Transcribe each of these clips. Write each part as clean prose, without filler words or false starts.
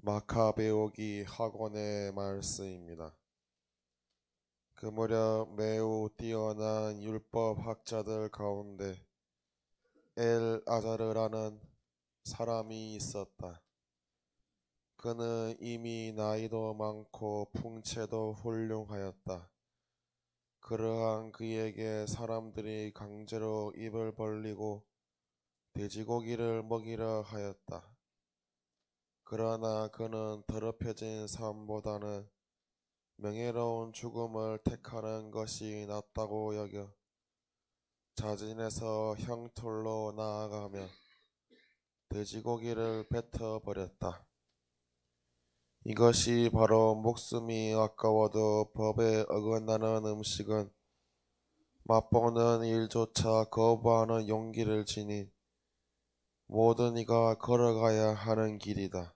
마카베오기 학원의 말씀입니다. 그 무렵 매우 뛰어난 율법학자들 가운데 엘 아자르라는 사람이 있었다. 그는 이미 나이도 많고 풍채도 훌륭하였다. 그러한 그에게 사람들이 강제로 입을 벌리고 돼지고기를 먹이려 하였다. 그러나 그는 더럽혀진 삶보다는 명예로운 죽음을 택하는 것이 낫다고 여겨 자진해서 형틀로 나아가며 돼지고기를 뱉어버렸다. 이것이 바로 목숨이 아까워도 법에 어긋나는 음식은 맛보는 일조차 거부하는 용기를 지닌 모든 이가 걸어가야 하는 길이다.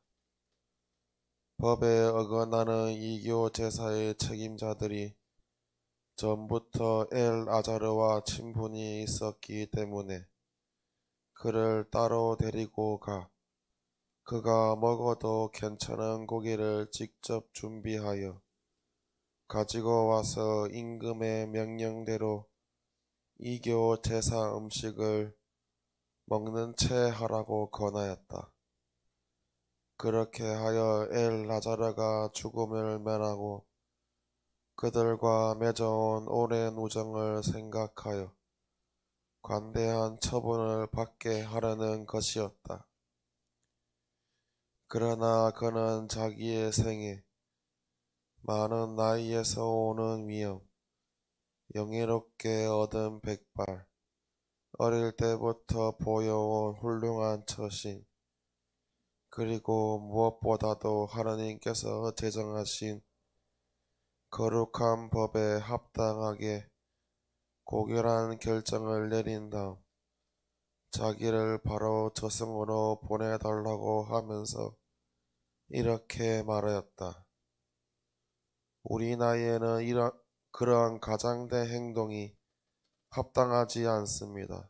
법에 어긋나는 이교 제사의 책임자들이 전부터 엘 아자르와 친분이 있었기 때문에 그를 따로 데리고 가 그가 먹어도 괜찮은 고기를 직접 준비하여 가지고 와서 임금의 명령대로 이교 제사 음식을 먹는 채 하라고 권하였다. 그렇게 하여 엘 아자르가 죽음을 면하고 그들과 맺어온 오랜 우정을 생각하여 관대한 처분을 받게 하려는 것이었다. 그러나 그는 자기의 생애, 많은 나이에서 오는 위엄, 영예롭게 얻은 백발, 어릴 때부터 보여온 훌륭한 처신, 그리고 무엇보다도 하나님께서 제정하신 거룩한 법에 합당하게 고결한 결정을 내린 다음 자기를 바로 저승으로 보내달라고 하면서 이렇게 말하였다. 우리 나이에는 그러한 가장된 행동이 합당하지 않습니다.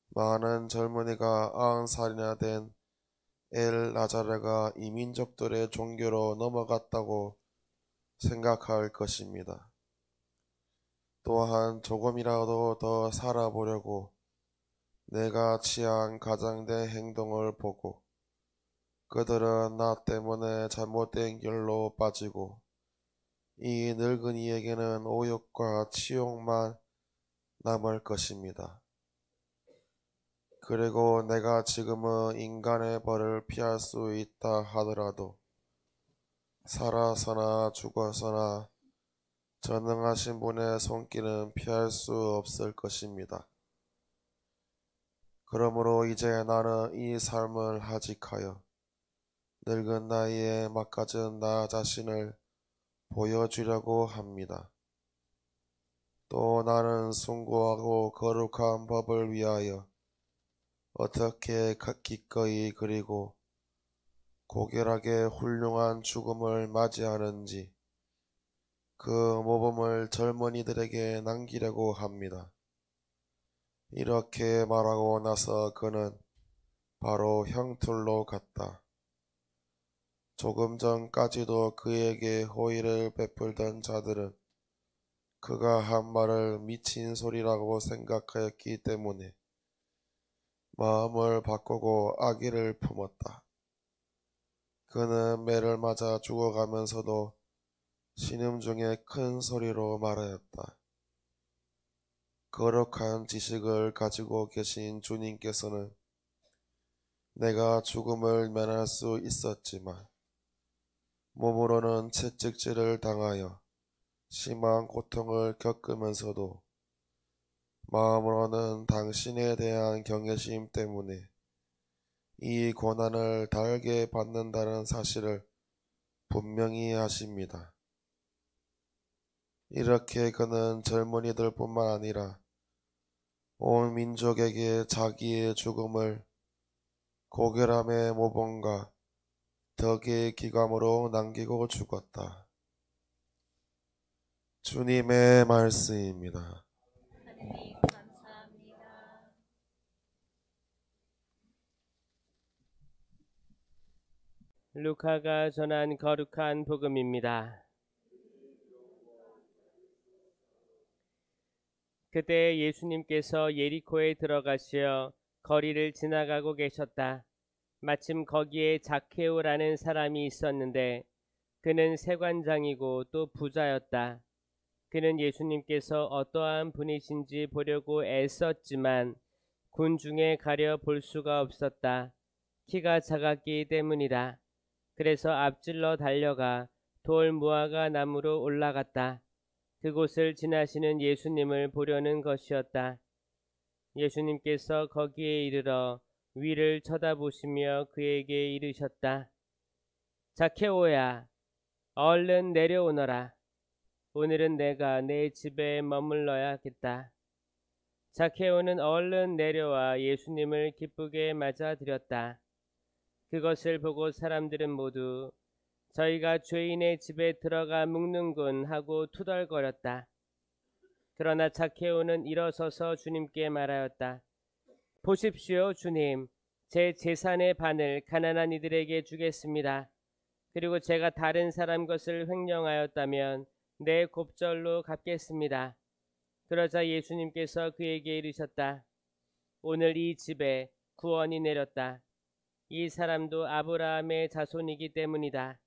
많은 젊은이가 90살이나 된 엘 아자르가 이민족들의 종교로 넘어갔다고 생각할 것입니다. 또한 조금이라도 더 살아보려고 내가 취한 가장된 행동을 보고 그들은 나 때문에 잘못된 길로 빠지고 이 늙은이에게는 오욕과 치욕만 남을 것입니다. 그리고 내가 지금은 인간의 벌을 피할 수 있다 하더라도 살아서나 죽어서나 전능하신 분의 손길은 피할 수 없을 것입니다. 그러므로 이제 나는 이 삶을 하직하여 늙은 나이에 막가진 나 자신을 보여주려고 합니다. 또 나는 숭고하고 거룩한 법을 위하여 어떻게 기꺼이 그리고 고결하게 훌륭한 죽음을 맞이하는지 그 모범을 젊은이들에게 남기려고 합니다. 이렇게 말하고 나서 그는 바로 형틀로 갔다. 조금 전까지도 그에게 호의를 베풀던 자들은 그가 한 말을 미친 소리라고 생각하였기 때문에 마음을 바꾸고 악의를 품었다. 그는 매를 맞아 죽어가면서도 신음 중에 큰 소리로 말하였다. 거룩한 지식을 가지고 계신 주님께서는 내가 죽음을 면할 수 있었지만 몸으로는 채찍질을 당하여 심한 고통을 겪으면서도 마음으로는 당신에 대한 경외심 때문에 이 고난을 달게 받는다는 사실을 분명히 하십니다. 이렇게 그는 젊은이들뿐만 아니라 온 민족에게 자기의 죽음을 고결함의 모범과 덕의 기감으로 남기고 죽었다. 주님의 말씀입니다. 하나님 감사합니다. 루카가 전한 거룩한 복음입니다. 그때 예수님께서 예리코에 들어가시어 거리를 지나가고 계셨다. 마침 거기에 자케오라는 사람이 있었는데 그는 세관장이고 또 부자였다. 그는 예수님께서 어떠한 분이신지 보려고 애썼지만 군중에 가려 볼 수가 없었다. 키가 작았기 때문이다. 그래서 앞질러 달려가 돌 무화과 나무로 올라갔다. 그곳을 지나시는 예수님을 보려는 것이었다. 예수님께서 거기에 이르러 위를 쳐다보시며 그에게 이르셨다. 자케오야, 얼른 내려오너라. 오늘은 내가 내 집에 머물러야겠다. 자케오는 얼른 내려와 예수님을 기쁘게 맞아들였다. 그것을 보고 사람들은 모두 저희가 죄인의 집에 들어가 묵는군 하고 투덜거렸다. 그러나 자케오는 일어서서 주님께 말하였다. 보십시오, 주님. 제 재산의 반을 가난한 이들에게 주겠습니다. 그리고 제가 다른 사람 것을 횡령하였다면 내 곱절로 갚겠습니다. 그러자 예수님께서 그에게 이르셨다. 오늘 이 집에 구원이 내렸다. 이 사람도 아브라함의 자손이기 때문이다.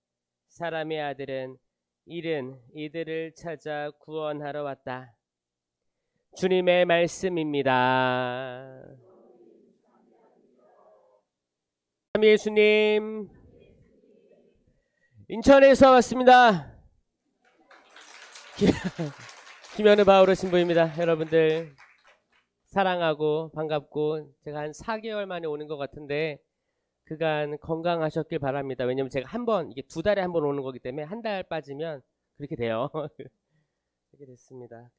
사람의 아들은 이른 이들을 찾아 구원하러 왔다. 주님의 말씀입니다. 예수님, 인천에서 왔습니다. 김현우 바오로 신부입니다. 여러분들 사랑하고 반갑고, 제가 한 4개월 만에 오는 것 같은데 그간 건강하셨길 바랍니다. 왜냐면 제가 이게 2달에 한 번 오는 거기 때문에 한 달 빠지면 그렇게 돼요. 그렇게 됐습니다.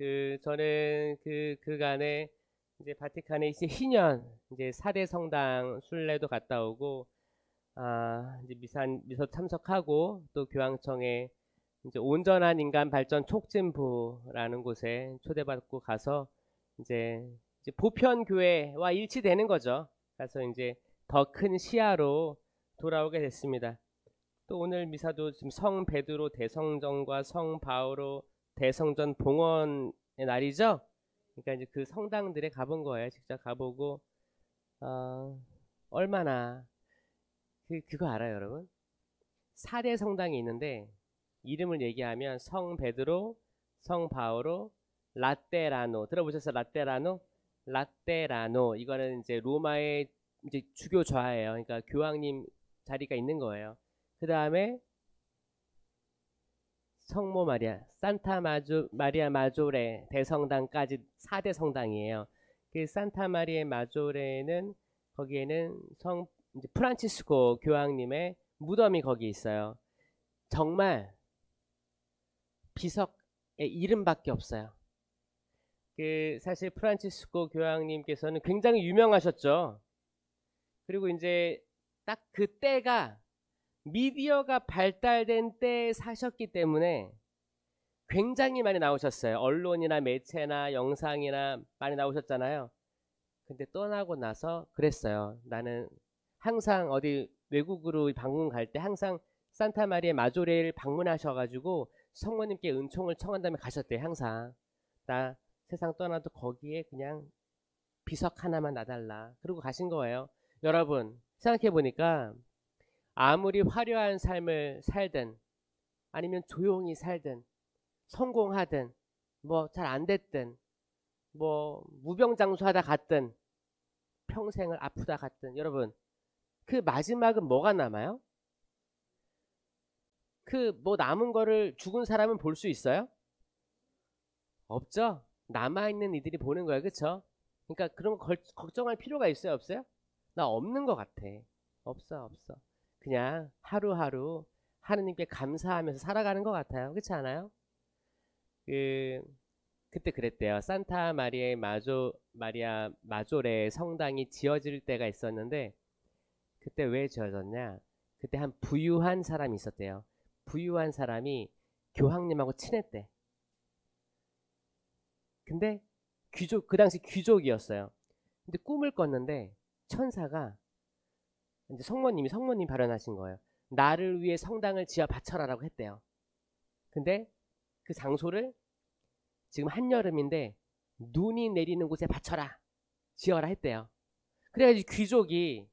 저는 그간에 이제 바티칸에 이제 희년 이제 4대 성당 순례도 갔다 오고, 이제 미사 참석하고, 또 교황청에 이제 온전한 인간 발전 촉진부라는 곳에 초대받고 가서 이제 보편 교회와 일치되는 거죠. 그래서 이제 더 큰 시야로 돌아오게 됐습니다. 또 오늘 미사도 지금 성 베드로 대성전과 성 바오로 대성전 봉헌의 날이죠. 그러니까 이제 그 성당들에 가본 거예요. 직접 가보고, 얼마나 그거 알아요, 여러분? 4대 성당이 있는데 이름을 얘기하면 성 베드로, 성 바오로, 라테라노. 들어보셨어요? 라테라노? 라테라노. 이거는 이제 로마의 이제 주교 좌예요. 그러니까 교황님 자리가 있는 거예요. 그 다음에 성모 마리아, 산타 마리아 마조레 대성당까지 4대 성당이에요. 그 산타 마리아 마조레는 거기에는 이제 프란치스코 교황님의 무덤이 거기 있어요. 정말 비석의 이름밖에 없어요. 사실 프란치스코 교황님께서는 굉장히 유명하셨죠. 그리고 이제 딱 그때가 미디어가 발달된 때에 사셨기 때문에 굉장히 많이 나오셨어요. 언론이나 매체나 영상이나 많이 나오셨잖아요. 근데 떠나고 나서 그랬어요. 나는 항상 어디 외국으로 방문 갈 때 항상 산타 마리아 마조레를 방문하셔가지고 성모님께 은총을 청한 다음에 가셨대요. 항상. 나 세상 떠나도 거기에 그냥 비석 하나만 놔달라. 그러고 가신 거예요. 여러분, 생각해보니까 아무리 화려한 삶을 살든 아니면 조용히 살든 성공하든 뭐 잘 안 됐든 뭐 무병장수하다 갔든 평생을 아프다 갔든, 여러분 그 마지막은 뭐가 남아요? 뭐 남은 거를 죽은 사람은 볼 수 있어요? 없죠? 남아있는 이들이 보는 거예요. 그쵸? 그러니까 그런 거 걱정할 필요가 있어요? 없어요? 나 없는 것 같아. 없어. 그냥 하루하루 하느님께 감사하면서 살아가는 것 같아요. 그렇지 않아요? 그때 그랬대요. 산타 마리아 마조레 성당이 지어질 때가 있었는데, 그때 왜 지어졌냐? 그때 한 부유한 사람이 있었대요. 부유한 사람이 교황님하고 친했대. 근데 그 당시 귀족이었어요. 근데 꿈을 꿨는데 천사가, 이제 성모님 발현하신 거예요. 나를 위해 성당을 지어 바쳐라라고 했대요. 근데 그 장소를 지금 한여름인데 눈이 내리는 곳에 바쳐라, 지어라 했대요. 그래가지고 귀족이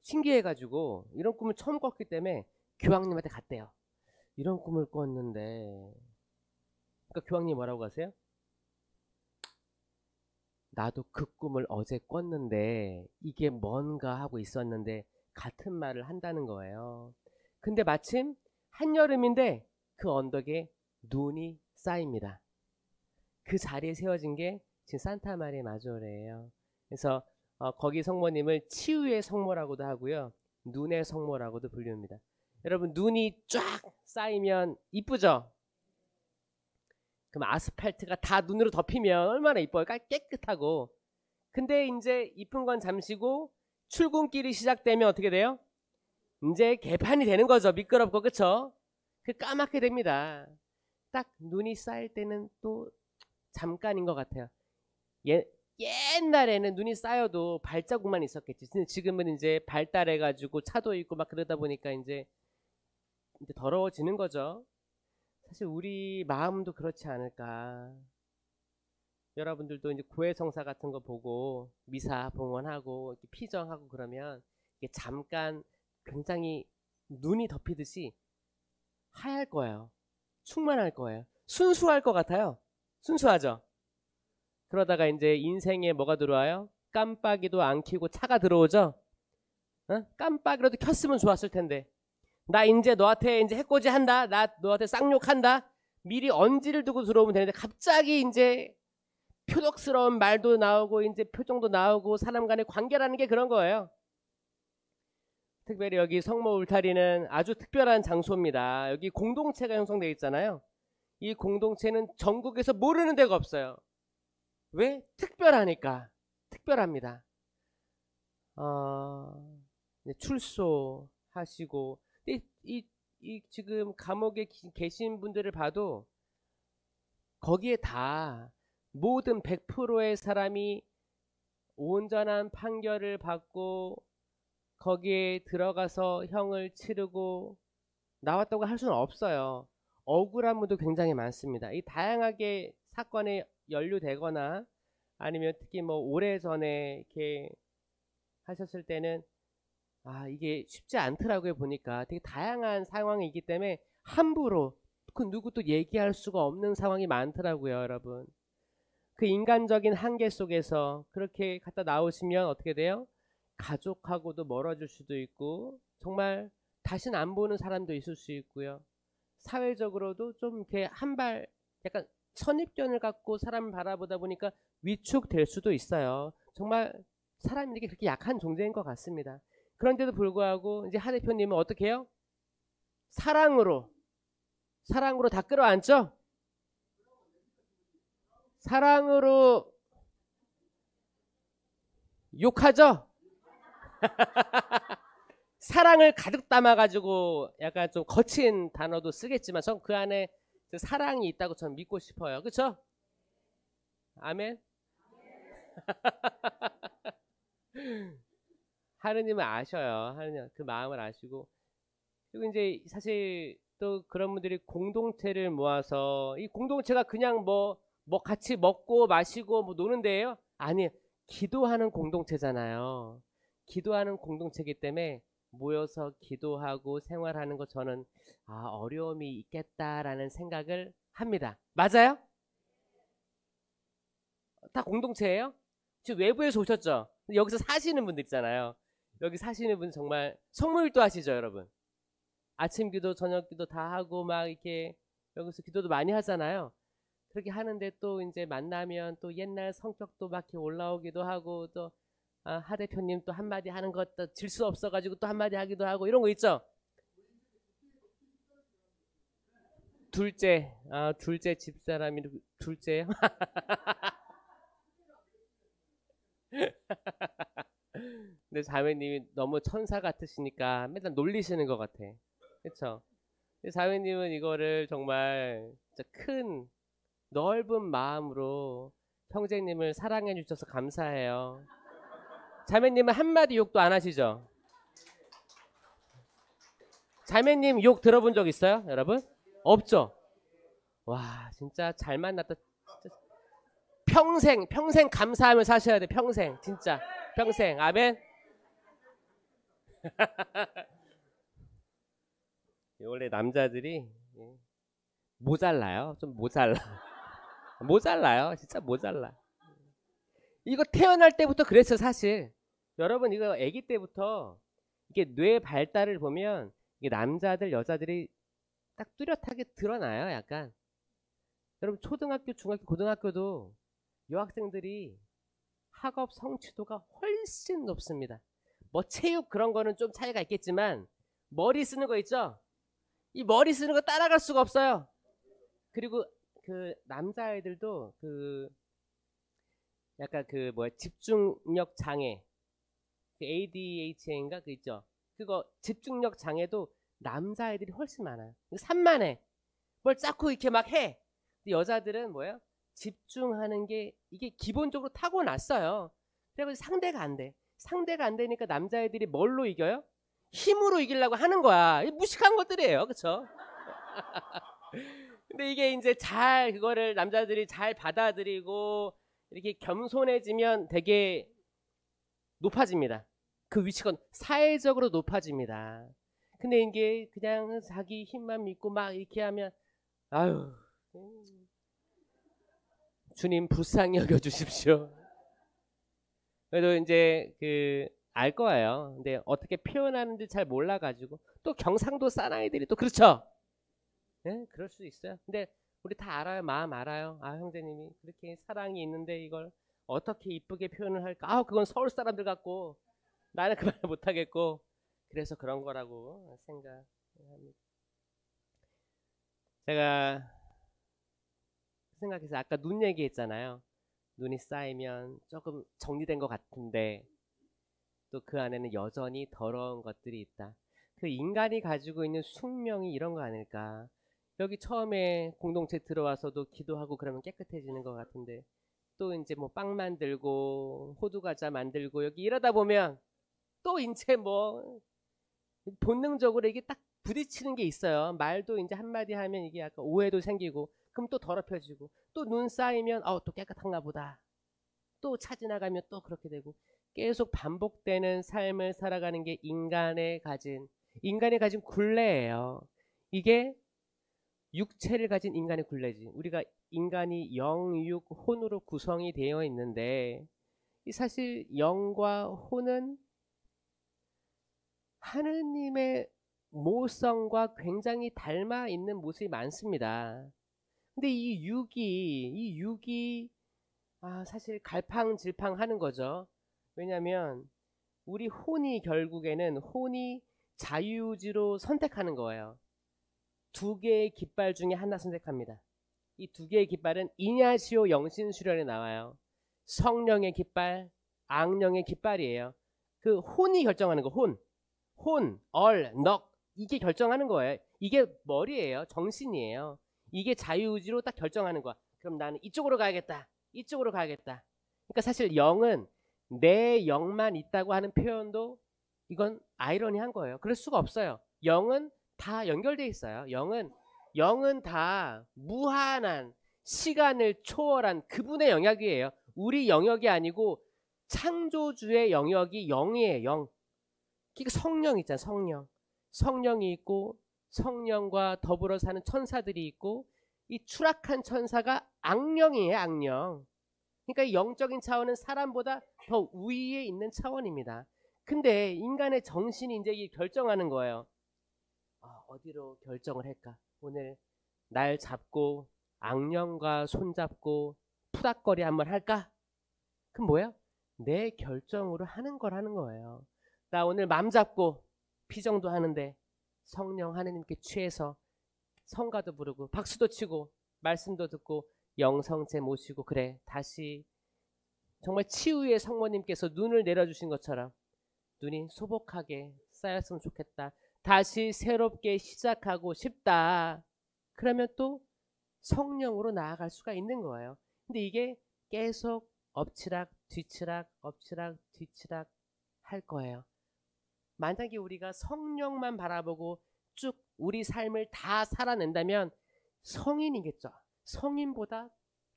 신기해가지고 이런 꿈을 처음 꿨기 때문에 교황님한테 갔대요. 이런 꿈을 꿨는데, 그러니까 교황님 뭐라고 하세요? 나도 그 꿈을 어제 꿨는데 이게 뭔가 하고 있었는데 같은 말을 한다는 거예요. 근데 마침 한여름인데 그 언덕에 눈이 쌓입니다. 그 자리에 세워진 게 지금 산타마리아 마조레예요. 그래서 거기 성모님을 치유의 성모라고도 하고요, 눈의 성모라고도 불립니다. 여러분, 눈이 쫙 쌓이면 이쁘죠? 그럼 아스팔트가 다 눈으로 덮이면 얼마나 이뻐요. 깨끗하고. 근데 이제 이쁜 건 잠시고 출근길이 시작되면 어떻게 돼요? 이제 개판이 되는 거죠. 미끄럽고, 그쵸? 그 까맣게 됩니다. 딱 눈이 쌓일 때는 또 잠깐인 것 같아요. 옛날에는 눈이 쌓여도 발자국만 있었겠지. 지금은 이제 발달해가지고 차도 있고 막 그러다 보니까 이제 더러워지는 거죠. 사실 우리 마음도 그렇지 않을까. 여러분들도 이제 고해성사 같은 거 보고 미사 봉헌하고 피정하고 그러면 이게 잠깐 굉장히 눈이 덮이듯이 하얄 거예요. 충만할 거예요. 순수할 것 같아요. 순수하죠. 그러다가 이제 인생에 뭐가 들어와요? 깜빡이도 안 켜고 차가 들어오죠. 깜빡이라도 켰으면 좋았을 텐데. 나 이제 너한테 이제 해코지 한다. 나 너한테 쌍욕한다. 미리 언지를 두고 들어오면 되는데 갑자기 이제 표독스러운 말도 나오고 이제 표정도 나오고 사람 간의 관계라는 게 그런 거예요. 특별히 여기 성모 울타리는 아주 특별한 장소입니다. 여기 공동체가 형성되어 있잖아요. 이 공동체는 전국에서 모르는 데가 없어요. 왜? 특별하니까. 특별합니다. 출소하시고 이 지금 감옥에 계신 분들을 봐도 거기에 다 모든 100%의 사람이 온전한 판결을 받고 거기에 들어가서 형을 치르고 나왔다고 할 수는 없어요. 억울한 분도 굉장히 많습니다. 이 다양하게 사건에 연루되거나 아니면 특히 뭐 오래전에 이렇게 하셨을 때는 이게 쉽지 않더라고요. 보니까 되게 다양한 상황이기 때문에 함부로 그 누구도 얘기할 수가 없는 상황이 많더라고요. 여러분, 그 인간적인 한계 속에서 그렇게 갖다 나오시면 어떻게 돼요? 가족하고도 멀어질 수도 있고 정말 다시는 안 보는 사람도 있을 수 있고요. 사회적으로도 좀 이렇게 한 발 약간 선입견을 갖고 사람을 바라보다 보니까 위축될 수도 있어요. 정말 사람이 그렇게 약한 존재인 것 같습니다. 그런데도 불구하고 이제 하 대표님은 어떻게 해요? 사랑으로 다 끌어안죠? 사랑으로 욕하죠? 사랑을 가득 담아가지고 약간 좀 거친 단어도 쓰겠지만 전 그 안에 사랑이 있다고 저는 믿고 싶어요. 그렇죠? 아멘. 하느님은 아셔요. 하느님 그 마음을 아시고. 그리고 이제 사실 또 그런 분들이 공동체를 모아서 이 공동체가 그냥 뭐 같이 먹고 마시고 뭐 노는 데예요? 아니에요. 기도하는 공동체잖아요. 기도하는 공동체이기 때문에 모여서 기도하고 생활하는 거 저는 어려움이 있겠다라는 생각을 합니다. 맞아요? 다 공동체예요? 지금 외부에서 오셨죠? 여기서 사시는 분들 있잖아요. 여기 사시는 분 정말 성모일도 하시죠, 여러분? 아침 기도, 저녁 기도 다 하고 막 이렇게 여기서 기도도 많이 하잖아요. 그렇게 하는데 또 이제 만나면 또 옛날 성격도 막 이렇게 올라오기도 하고 또 하 대표님 또 한마디 하는 것도 질 수 없어가지고 또 한마디 하기도 하고 이런 거 있죠. 둘째 집사람이 둘째요? 근데 자매님이 너무 천사 같으시니까 맨날 놀리시는 것 같아. 그렇죠? 자매님은 이거를 정말 진짜 큰 넓은 마음으로 형제님을 사랑해 주셔서 감사해요. 자매님은 한마디 욕도 안 하시죠? 자매님 욕 들어본 적 있어요, 여러분? 없죠? 와, 진짜 잘 만났다. 진짜 평생 감사하며 사셔야 돼. 평생, 진짜. 평생. 아멘. 원래 남자들이 모자라요. 좀 모자라. 모자라요. 진짜 모자라. 이거 태어날 때부터 그랬어, 사실. 여러분, 이거 아기 때부터 이게 뇌 발달을 보면 이게 남자들, 여자들이 딱 뚜렷하게 드러나요, 약간. 여러분, 초등학교, 중학교, 고등학교도 여학생들이 학업 성취도가 훨씬 높습니다. 뭐 체육 그런 거는 좀 차이가 있겠지만 머리 쓰는 거 있죠? 이 머리 쓰는 거 따라갈 수가 없어요. 그리고 그 남자애들도 그 약간 그 뭐야 집중력 장애, 그 ADHD인가 그 있죠? 그거 집중력 장애도 남자애들이 훨씬 많아요. 산만해. 뭘 자꾸 이렇게 막 해. 여자들은 뭐예요? 집중하는 게 이게 기본적으로 타고났어요. 그래서 상대가 안 돼. 상대가 안 되니까 남자애들이 뭘로 이겨요? 힘으로 이기려고 하는 거야. 무식한 것들이에요. 그쵸? 근데 이게 이제 잘 그거를 남자들이 잘 받아들이고 이렇게 겸손해지면 되게 높아집니다. 그 위치가 사회적으로 높아집니다. 근데 이게 그냥 자기 힘만 믿고 막 이렇게 하면 아유 주님 불쌍히 여겨 주십시오. 그래도 이제 그 알 거예요. 근데 어떻게 표현하는지 잘 몰라가지고 또 경상도 사나이들이 또 그렇죠. 네, 그럴 수 있어요. 근데 우리 다 알아요. 마음 알아요. 아 형제님이 그렇게 사랑이 있는데 이걸 어떻게 이쁘게 표현을 할까? 아 그건 서울 사람들 같고 나는 그 말 못하겠고 그래서 그런 거라고 생각합니다. 제가 생각해서 아까 눈 얘기했잖아요. 눈이 쌓이면 조금 정리된 것 같은데 또 그 안에는 여전히 더러운 것들이 있다. 그 인간이 가지고 있는 숙명이 이런 거 아닐까. 여기 처음에 공동체 들어와서도 기도하고 그러면 깨끗해지는 것 같은데 또 이제 뭐 빵 만들고 호두 과자 만들고 여기 이러다 보면 또 이제 뭐 본능적으로 이게 딱 부딪히는 게 있어요. 말도 이제 한마디 하면 이게 약간 오해도 생기고 그럼 또 더럽혀지고 또 눈 쌓이면 또 깨끗한가 보다. 또 차 지나가면 또 그렇게 되고 계속 반복되는 삶을 살아가는 게 인간의 가진 굴레예요. 이게 육체를 가진 인간의 굴레지. 우리가 인간이 영, 육, 혼으로 구성이 되어 있는데 사실 영과 혼은 하느님의 모성과 굉장히 닮아 있는 모습이 많습니다. 근데 이 육이 사실 갈팡질팡 하는 거죠. 왜냐하면 우리 혼이 결국에는 자유의지로 선택하는 거예요. 두 개의 깃발 중에 하나 선택합니다. 이 두 개의 깃발은 이냐시오 영신수련에 나와요. 성령의 깃발, 악령의 깃발이에요. 그 혼이 결정하는 거, 혼, 넉 이게 결정하는 거예요. 이게 머리예요. 정신이에요. 이게 자유의지로 딱 결정하는 거야. 그럼 나는 이쪽으로 가야겠다. 이쪽으로 가야겠다. 그러니까 사실 영은 내 영만 있다고 하는 표현도 이건 아이러니한 거예요. 그럴 수가 없어요. 영은 다 연결돼 있어요. 영은 다 무한한 시간을 초월한 그분의 영역이에요. 우리 영역이 아니고 창조주의 영역이 영이에요. 영. 그러니까 성령 있잖아요. 성령이 있고 성령과 더불어 사는 천사들이 있고 이 추락한 천사가 악령이에요. 악령. 그러니까 영적인 차원은 사람보다 더 위에 있는 차원입니다. 근데 인간의 정신이 이제 결정하는 거예요. 어디로 결정을 할까? 오늘 날 잡고 악령과 손잡고 푸닥거리 한번 할까? 그럼 뭐야? 내 결정으로 하는 거예요. 나 오늘 맘 잡고 피정도 하는데 성령 하느님께 취해서 성가도 부르고 박수도 치고 말씀도 듣고 영성체 모시고 그래 다시 정말 치유의 성모님께서 눈을 내려주신 것처럼 눈이 소복하게 쌓였으면 좋겠다. 다시 새롭게 시작하고 싶다. 그러면 또 성령으로 나아갈 수가 있는 거예요. 근데 이게 계속 엎치락 뒤치락 엎치락 뒤치락 할 거예요. 만약에 우리가 성령만 바라보고 쭉 우리 삶을 다 살아낸다면 성인이겠죠. 성인보다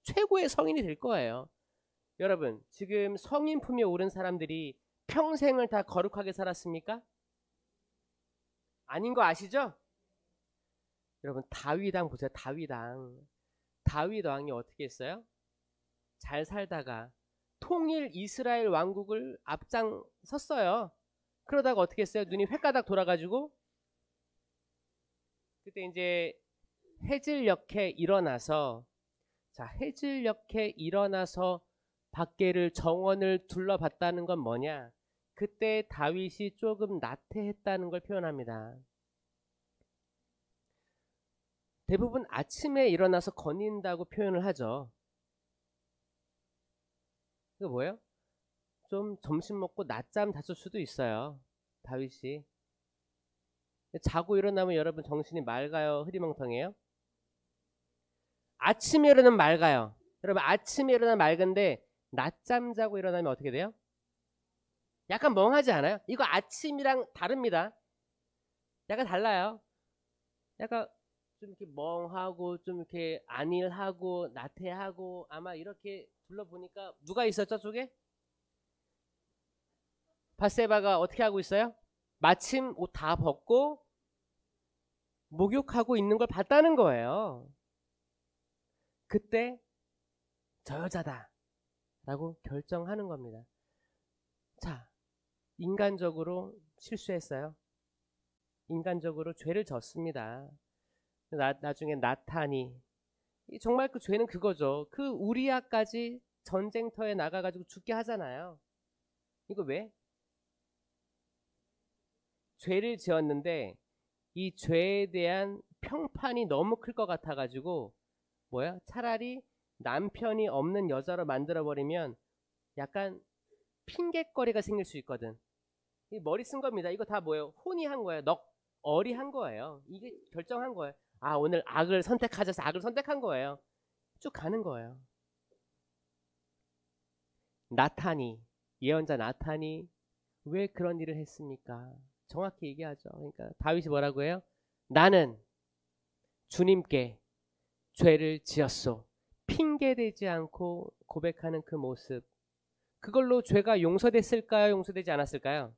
최고의 성인이 될 거예요. 여러분, 지금 성인 품에 오른 사람들이 평생을 다 거룩하게 살았습니까? 아닌 거 아시죠? 여러분, 다윗왕 보세요. 다윗 왕이 어떻게 했어요? 잘 살다가 통일 이스라엘 왕국을 앞장섰어요. 그러다가 어떻게 했어요? 눈이 횟가닥 돌아가지고 그때 이제 해질녘에 일어나서 밖에를 정원을 둘러봤다는 건 뭐냐? 그때 다윗이 조금 나태했다는 걸 표현합니다. 대부분 아침에 일어나서 거닌다고 표현을 하죠. 이거 뭐예요? 좀 점심 먹고 낮잠 잤을 수도 있어요. 다윗이. 자고 일어나면 여러분 정신이 맑아요? 흐리멍텅해요? 아침에 일어나면 맑아요. 여러분 아침에 일어나면 맑은데 낮잠 자고 일어나면 어떻게 돼요? 약간 멍하지 않아요? 이거 아침이랑 다릅니다. 약간 달라요. 약간 좀 이렇게 멍하고 좀 이렇게 안일하고 나태하고 아마 이렇게 둘러보니까 누가 있어요 저쪽에? 밧세바가 어떻게 하고 있어요? 마침 옷 다 벗고 목욕하고 있는 걸 봤다는 거예요. 그때 저 여자다 라고 결정하는 겁니다. 자, 인간적으로 실수했어요. 인간적으로 죄를 졌습니다. 나중에 나탄이 정말 그 죄는 그거죠. 그 우리아까지 전쟁터에 나가가지고 죽게 하잖아요. 이거 왜? 죄를 지었는데 이 죄에 대한 평판이 너무 클 것 같아가지고 뭐야? 차라리 남편이 없는 여자로 만들어버리면 약간 핑계거리가 생길 수 있거든. 이 머리 쓴 겁니다. 이거 다 뭐예요? 혼이 한 거예요. 어리 한 거예요. 이게 결정한 거예요. 아, 오늘 악을 선택하셔서 악을 선택한 거예요. 쭉 가는 거예요. 예언자 나탄이 왜 그런 일을 했습니까? 정확히 얘기하죠. 그러니까 다윗이 뭐라고 해요? 나는 주님께 죄를 지었소. 핑계대지 않고 고백하는 그 모습. 그걸로 죄가 용서됐을까요? 용서되지 않았을까요?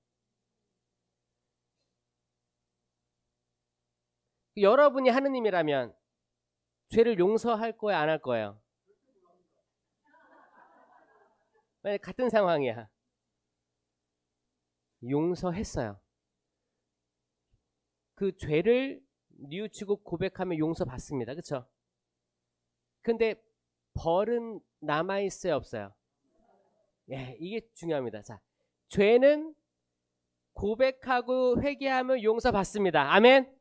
여러분이 하느님이라면 죄를 용서할 거예요? 안 할 거예요? 만약 같은 상황이야. 용서했어요. 그 죄를 뉘우치고 고백하면 용서받습니다. 그렇죠? 근데 벌은 남아있어요? 없어요? 예, 이게 중요합니다. 자, 죄는 고백하고 회개하면 용서받습니다. 아멘?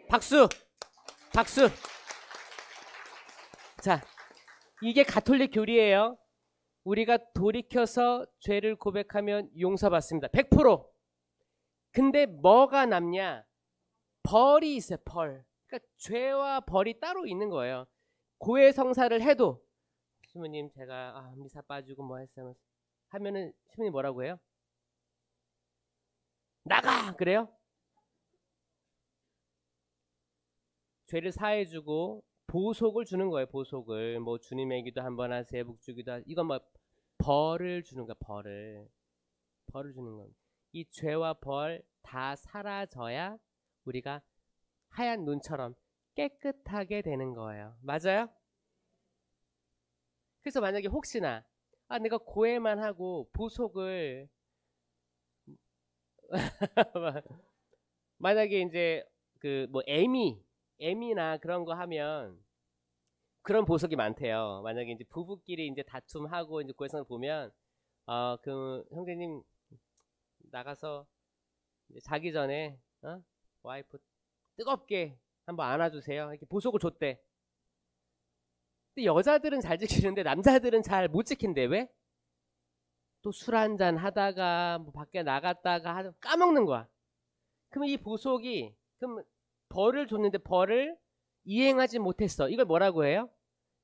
박수! 박수! 자, 이게 가톨릭 교리예요. 우리가 돌이켜서 죄를 고백하면 용서받습니다. 100%. 근데 뭐가 남냐? 벌이 있어요. 벌. 그러니까 죄와 벌이 따로 있는 거예요. 고해성사를 해도 시모님 제가 미사 빠지고 뭐 했어요 하면은 시모님 뭐라고 해요? 나가! 그래요? 죄를 사해주고 보속을 주는 거예요. 보속을. 뭐 주님의 기도 한번 하세요. 묵주기도 하세요. 이건 뭐 벌을 주는 거야. 벌을 주는 겁니다. 이 죄와 벌 다 사라져야 우리가 하얀 눈처럼 깨끗하게 되는 거예요. 맞아요? 그래서 만약에 혹시나 내가 고해만 하고 보속을 만약에 이제 그 뭐 애미나 그런 거 하면 그런 보석이 많대요. 만약에 이제 부부끼리 이제 다툼하고 이제 고해성을 보면 그 형제님 나가서 이제 자기 전에 와이프 뜨겁게 한번 안아주세요. 이렇게 보석을 줬대. 근데 여자들은 잘 지키는데 남자들은 잘 못 지킨대. 왜? 또 술 한잔 하다가 뭐 밖에 나갔다가 까먹는 거야. 그러면 이 보석이 그럼 벌을 줬는데 벌을 이행하지 못했어. 이걸 뭐라고 해요?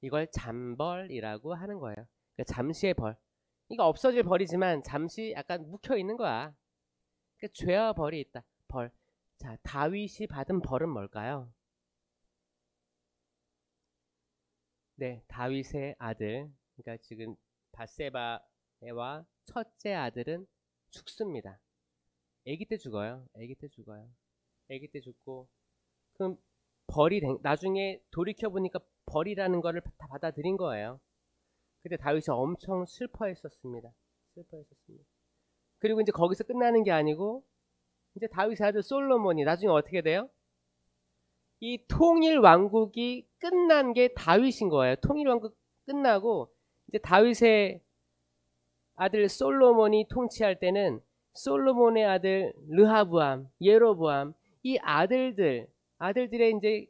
이걸 잠벌이라고 하는 거예요. 그러니까 잠시의 벌. 이거 없어질 벌이지만 잠시 약간 묵혀 있는 거야. 그러니까 죄와 벌이 있다. 벌. 자, 다윗이 받은 벌은 뭘까요? 네, 다윗의 아들, 그러니까 지금 밧세바와 첫째 아들은 죽습니다. 아기 때 죽어요. 아기 때 죽어요. 아기 때 죽고, 그럼 벌이 나중에 돌이켜 보니까 벌이라는 거를 다 받아들인 거예요. 그때 다윗이 엄청 슬퍼했었습니다. 슬퍼했었습니다. 그리고 이제 거기서 끝나는 게 아니고, 이제 다윗의 아들 솔로몬이 나중에 어떻게 돼요? 이 통일 왕국이 끝난 게 다윗인 거예요. 통일 왕국 끝나고 이제 다윗의 아들 솔로몬이 통치할 때는 솔로몬의 아들 르하브암, 예로보암 이 아들들의 이제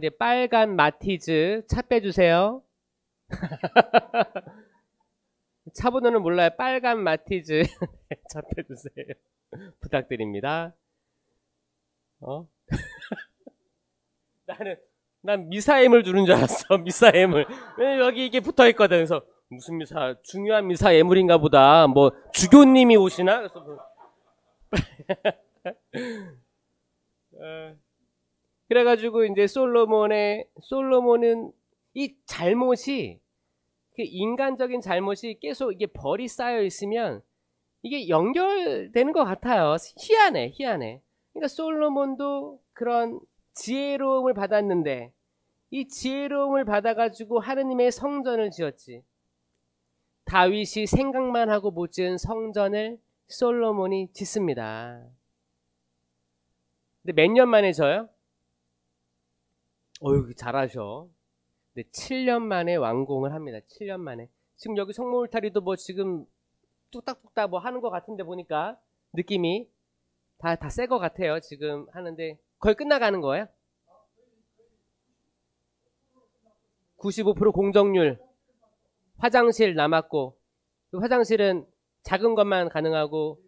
네, 빨간 마티즈 차 빼주세요. 차 번호는 몰라요. 빨간 마티즈 차 빼주세요. 부탁드립니다. 난 미사엠을 주는 줄 알았어. 미사엠을. 왜냐면 여기 이게 붙어 있거든. 그래서 무슨 미사, 중요한 미사 예물인가 보다. 뭐 주교님이 오시나? 그래서 뭐. 그래가지고 이제 솔로몬은 이 잘못이 그 인간적인 잘못이 계속 이게 벌이 쌓여 있으면 이게 연결되는 것 같아요. 희한해. 그러니까 솔로몬도 그런 지혜로움을 받았는데 이 지혜로움을 받아가지고 하느님의 성전을 지었지. 다윗이 생각만 하고 못 지은 성전을 솔로몬이 짓습니다. 근데 몇 년 만에 져요? 어휴, 잘하셔. 근데 7년 만에 완공을 합니다. 7년 만에. 지금 여기 성모 울타리도 뭐 지금 뚝딱뚝딱 뭐 하는 것 같은데 보니까 느낌이 다 새 것 같아요. 지금 하는데 거의 끝나가는 거예요. 95% 공정률. 화장실 남았고 화장실은 작은 것만 가능하고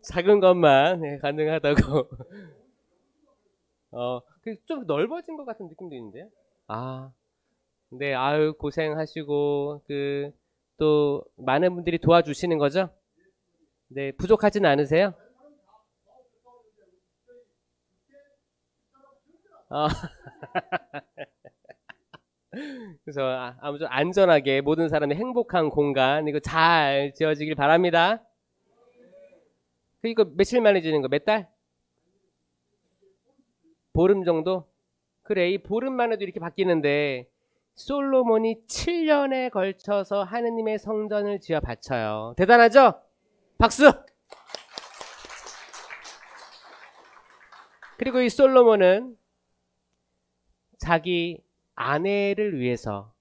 작은 것만 네, 가능하다고. 좀 넓어진 것 같은 느낌도 있는데요. 네, 아유 고생하시고 또 많은 분들이 도와주시는 거죠? 네, 부족하진 않으세요? 그래서 아무튼 안전하게 모든 사람이 행복한 공간 이거 잘 지어지길 바랍니다. 이거 며칠 만에 지는 거? 몇 달? 보름 정도? 그래, 이 보름만 해도 이렇게 바뀌는데 솔로몬이 7년에 걸쳐서 하느님의 성전을 지어 바쳐요. 대단하죠? 박수! 그리고 이 솔로몬은 자기 아내를 위해서,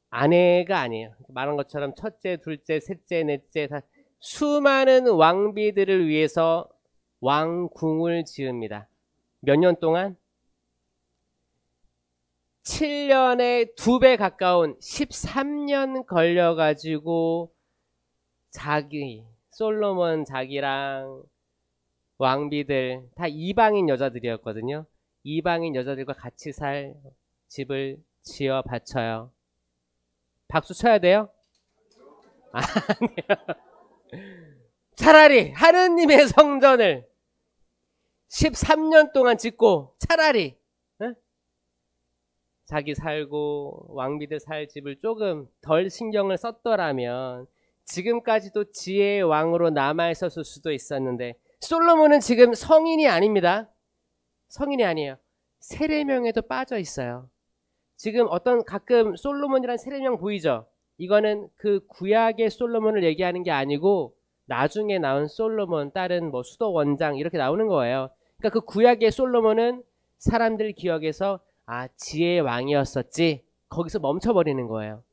아내가 아니에요. 말한 것처럼 첫째, 둘째, 셋째, 넷째 다 수많은 왕비들을 위해서 왕궁을 지읍니다. 몇 년 동안? 7년에 2배 가까운 13년 걸려가지고 솔로몬 자기랑 왕비들 다 이방인 여자들이었거든요. 이방인 여자들과 같이 살 집을 지어 바쳐요. 박수 쳐야 돼요? 아니요. 차라리 하느님의 성전을 13년 동안 짓고 차라리 자기 살고 왕비들 살 집을 조금 덜 신경을 썼더라면 지금까지도 지혜의 왕으로 남아있었을 수도 있었는데 솔로몬은 지금 성인이 아닙니다. 성인이 아니에요. 세례명에도 빠져 있어요. 지금 가끔 솔로몬이라는 세례명 보이죠? 이거는 그 구약의 솔로몬을 얘기하는 게 아니고 나중에 나온 솔로몬, 다른 뭐 수도 원장 이렇게 나오는 거예요. 그러니까 그 구약의 솔로몬은 사람들 기억에서 지혜의 왕이었었지. 거기서 멈춰버리는 거예요.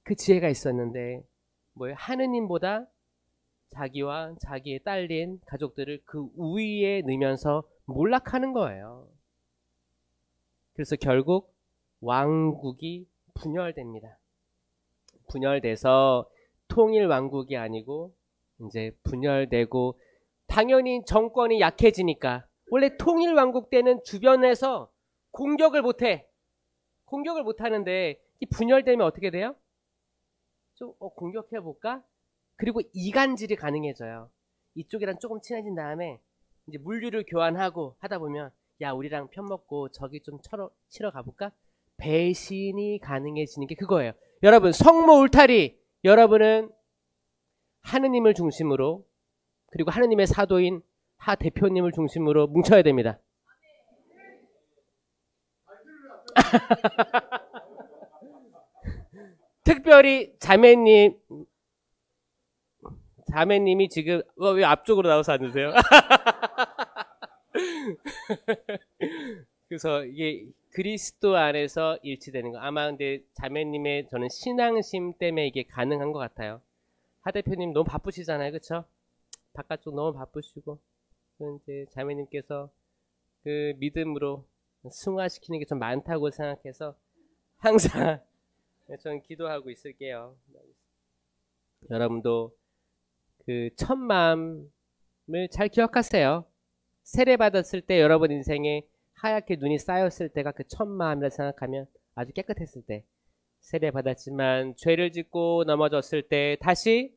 그 지혜가 있었는데 뭐예요? 하느님보다 자기와 자기의 딸린 가족들을 그 우위에 넣으면서 몰락하는 거예요. 그래서 결국 왕국이 분열됩니다. 분열돼서 통일 왕국이 아니고 이제 분열되고 당연히 정권이 약해지니까 원래 통일 왕국 때는 주변에서 공격을 못해. 공격을 못하는데 이 분열되면 어떻게 돼요? 좀 공격해볼까? 그리고 이간질이 가능해져요. 이쪽이랑 조금 친해진 다음에 이제 물류를 교환하고 하다 보면 야 우리랑 편먹고 저기 좀 치러 가볼까? 배신이 가능해지는 게 그거예요. 여러분 성모 울타리 여러분은 하느님을 중심으로 그리고 하느님의 사도인 하 대표님을 중심으로 뭉쳐야 됩니다. 특별히 자매님이 지금 왜 앞쪽으로 나와서 앉으세요? 그래서 이게 그리스도 안에서 일치되는 거. 아마 근데 자매님의 저는 신앙심 때문에 이게 가능한 것 같아요. 하 대표님 너무 바쁘시잖아요, 그렇죠? 바깥쪽 너무 바쁘시고 이제 자매님께서 그 믿음으로 승화시키는 게 좀 많다고 생각해서 항상 저는 기도하고 있을게요. 여러분도 그 첫 마음을 잘 기억하세요. 세례 받았을 때 여러분 인생에 하얗게 눈이 쌓였을 때가 그 첫 마음이라 생각하면 아주 깨끗했을 때 세례 받았지만 죄를 짓고 넘어졌을 때 다시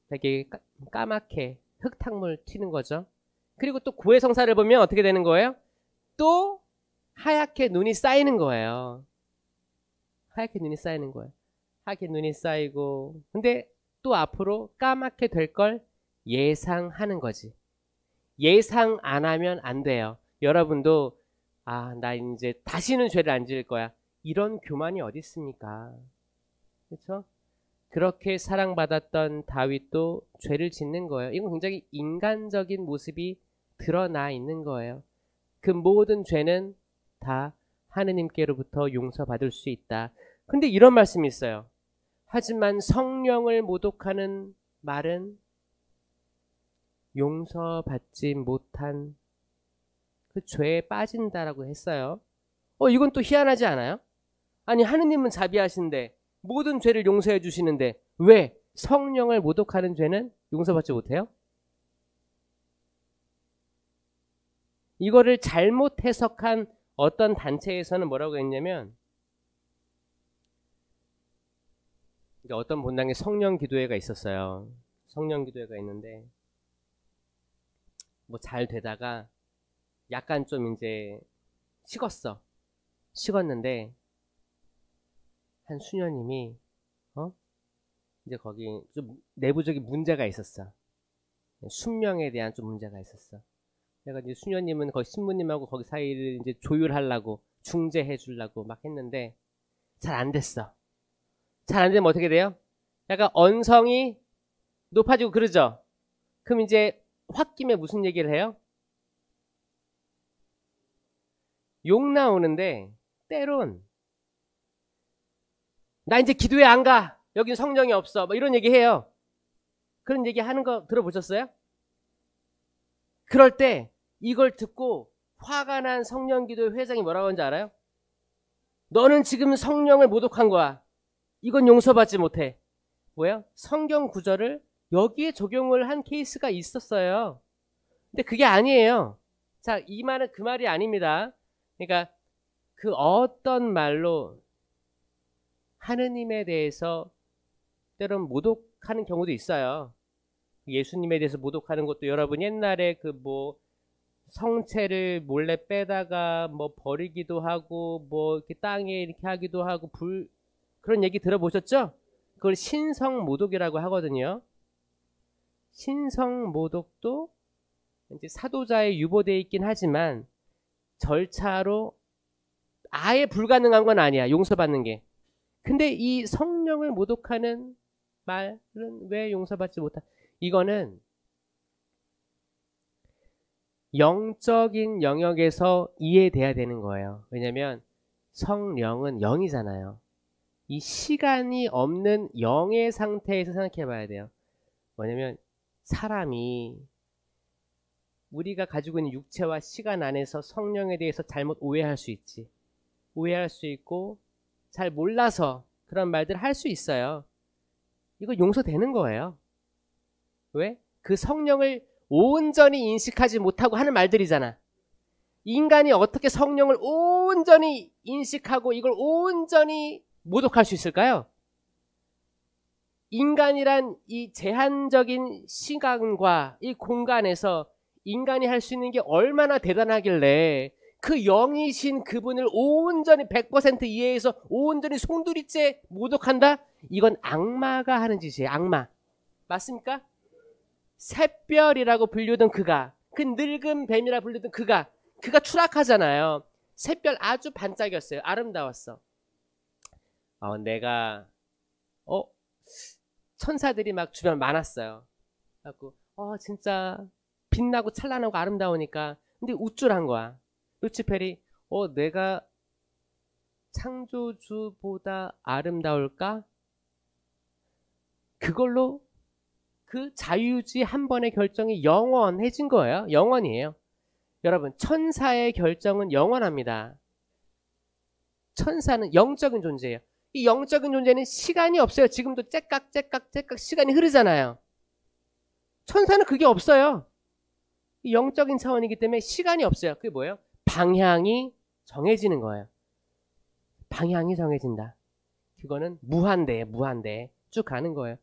되게 까맣게 흙탕물 튀는 거죠. 그리고 또 구해성사를 보면 어떻게 되는 거예요? 또 하얗게 눈이 쌓이는 거예요. 하얗게 눈이 쌓이는 거예요. 하얗게 눈이 쌓이고 근데 또 앞으로 까맣게 될 걸 예상하는 거지. 예상 안 하면 안 돼요. 여러분도 나 이제 다시는 죄를 안 지을 거야. 이런 교만이 어디 있습니까? 그렇죠? 그렇게 사랑받았던 다윗도 죄를 짓는 거예요. 이건 굉장히 인간적인 모습이 드러나 있는 거예요. 그 모든 죄는 다 하느님께로부터 용서받을 수 있다. 근데 이런 말씀이 있어요. 하지만 성령을 모독하는 말은 용서받지 못한 그 죄에 빠진다라고 했어요. 이건 또 희한하지 않아요? 아니 하느님은 자비하신데 모든 죄를 용서해 주시는데 왜 성령을 모독하는 죄는 용서받지 못해요? 이거를 잘못 해석한 어떤 단체에서는 뭐라고 했냐면 어떤 본당에 성령 기도회가 있었어요. 성령 기도회가 있는데 뭐 잘 되다가 약간 좀 이제 식었는데 한 수녀님이 이제 거기 좀 내부적인 문제가 있었어. 순명에 대한 좀 문제가 있었어. 그래서 이제 수녀님은 거기 신부님하고 거기 사이를 이제 조율하려고 중재해 주려고 막 했는데 잘 안 됐어. 잘 안 되면 어떻게 돼요? 약간 언성이 높아지고 그러죠. 그럼 이제 홧김에 무슨 얘기를 해요? 욕 나오는데 때론 나 이제 기도회 안 가. 여긴 성령이 없어. 뭐 이런 얘기 해요. 그런 얘기 하는 거 들어보셨어요? 그럴 때 이걸 듣고 화가 난 성령기도회 회장이 뭐라고 하는지 알아요? 너는 지금 성령을 모독한 거야. 이건 용서받지 못해. 뭐야? 성경 구절을 여기에 적용을 한 케이스가 있었어요. 근데 그게 아니에요. 자, 이 말은 그 말이 아닙니다. 그러니까 그 어떤 말로 하느님에 대해서 때론 모독하는 경우도 있어요. 예수님에 대해서 모독하는 것도 여러분 옛날에 그 뭐 성체를 몰래 빼다가 뭐 버리기도 하고 뭐 이렇게 땅에 이렇게 하기도 하고 그런 얘기 들어보셨죠? 그걸 신성모독이라고 하거든요. 신성모독도 이제 사도자에 유보되어 있긴 하지만 절차로 아예 불가능한 건 아니야. 용서받는 게. 근데 이 성령을 모독하는 말은 왜 용서받지 못한? 이거는 영적인 영역에서 이해돼야 되는 거예요. 왜냐면 성령은 영이잖아요. 이 시간이 없는 영의 상태에서 생각해 봐야 돼요. 뭐냐면 사람이 우리가 가지고 있는 육체와 시간 안에서 성령에 대해서 잘못 오해할 수 있지. 오해할 수 있고 잘 몰라서 그런 말들 할 수 있어요. 이거 용서되는 거예요. 왜? 그 성령을 온전히 인식하지 못하고 하는 말들이잖아. 인간이 어떻게 성령을 온전히 인식하고 이걸 온전히 모독할 수 있을까요? 인간이란 이 제한적인 시간과 이 공간에서 인간이 할 수 있는 게 얼마나 대단하길래 그 영이신 그분을 온전히 100% 이해해서 온전히 송두리째 모독한다? 이건 악마가 하는 짓이에요. 악마. 맞습니까? 샛별이라고 불리던 그가, 그 늙은 뱀이라 불리던 그가 추락하잖아요. 샛별 아주 반짝였어요. 아름다웠어. 내가 천사들이 막 주변 많았어요. 그래갖고 진짜 빛나고 찬란하고 아름다우니까. 근데 우쭐한 거야. 루치펠이 내가 창조주보다 아름다울까? 그걸로 그 자유주의 한 번의 결정이 영원해진 거예요. 영원이에요. 여러분, 천사의 결정은 영원합니다. 천사는 영적인 존재예요. 이 영적인 존재는 시간이 없어요. 지금도 째깍 시간이 흐르잖아요. 천사는 그게 없어요. 이 영적인 차원이기 때문에 시간이 없어요. 그게 뭐예요? 방향이 정해지는 거예요. 방향이 정해진다. 그거는 무한대 쭉 가는 거예요.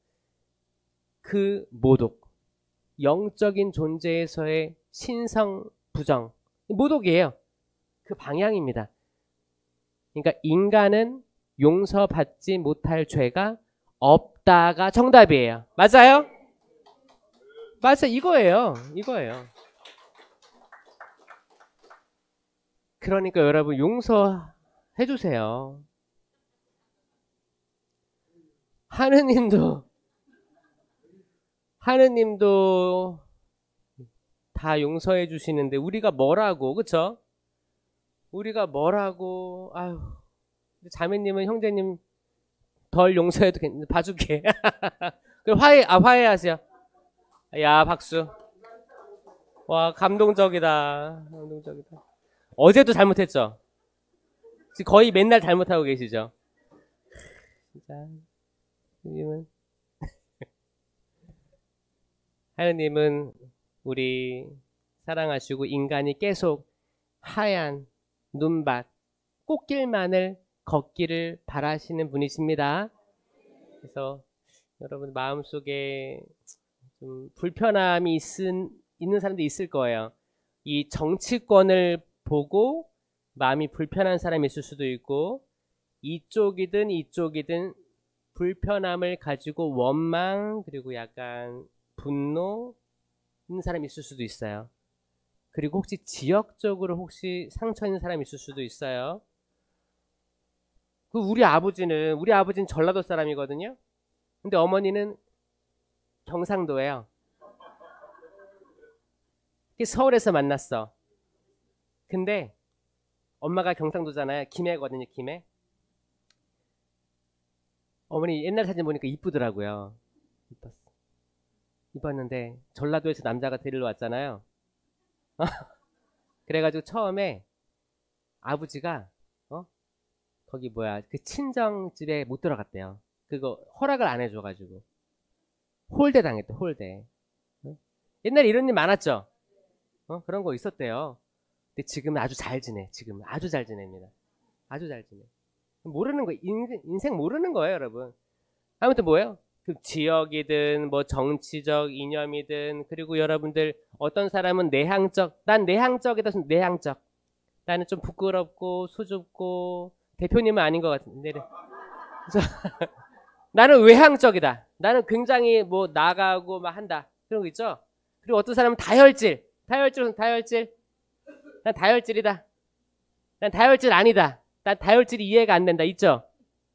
그 모독, 영적인 존재에서의 신성 부정, 모독이에요. 그 방향입니다. 그러니까 인간은 용서받지 못할 죄가 없다가 정답이에요. 맞아요? 맞아, 이거예요. 그러니까 여러분 용서해 주세요. 하느님도 다 용서해 주시는데 우리가 뭐라고, 그쵸? 우리가 뭐라고, 아유, 자매님은 형제님 덜 용서해도 봐줄게. 그럼 화해하세요. 야, 박수. 와, 감동적이다. 어제도 잘못했죠? 지금 거의 맨날 잘못하고 계시죠? 진짜. 하느님은 우리 사랑하시고 인간이 계속 하얀 눈밭, 꽃길만을 걷기를 바라시는 분이십니다. 그래서 여러분 마음속에 좀 불편함이 있는 사람도 있을 거예요. 이 정치권을 보고 마음이 불편한 사람이 있을 수도 있고, 이쪽이든 불편함을 가지고 원망 그리고 약간 분노 있는 사람이 있을 수도 있어요. 그리고 혹시 지역적으로 혹시 상처 있는 사람이 있을 수도 있어요. 우리 아버지는 전라도 사람이거든요. 근데 어머니는 경상도예요. 서울에서 만났어. 근데 엄마가 경상도잖아요. 김해거든요. 김해. 어머니 옛날 사진 보니까 이쁘더라고요. 이뻤는데 전라도에서 남자가 데리러 왔잖아요. 그래가지고 처음에 아버지가 거기 그 친정집에 못 들어갔대요. 그거 허락을 안 해줘가지고 홀대 당했대. 홀대. 옛날에 이런 일 많았죠. 그런 거 있었대요. 근데 지금은 아주 잘 지내. 아주 잘 지냅니다. 아주 잘 지내. 모르는 거, 인생 모르는 거예요, 여러분. 아무튼 뭐예요? 그 지역이든 뭐 정치적 이념이든, 그리고 여러분들 어떤 사람은 내향적, 난 내향적이다. 내향적. 나는 좀 부끄럽고 수줍고, 대표님은 아닌 것 같은데. 그래서 나는 외향적이다. 나는 굉장히 뭐 나가고 막 한다. 그런 거 있죠? 그리고 어떤 사람은 다혈질. 난 다혈질이다. 난 다혈질 아니다. 난 다혈질이 이해가 안 된다. 있죠?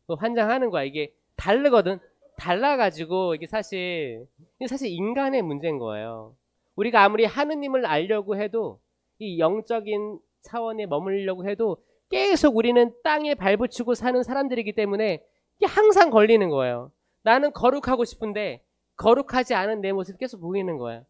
환장하는 거야. 이게 다르거든. 달라가지고 이게 사실 인간의 문제인 거예요. 우리가 아무리 하느님을 알려고 해도, 이 영적인 차원에 머물려고 해도 계속 우리는 땅에 발붙이고 사는 사람들이기 때문에 이게 항상 걸리는 거예요. 나는 거룩하고 싶은데 거룩하지 않은 내 모습이 계속 보이는 거예요.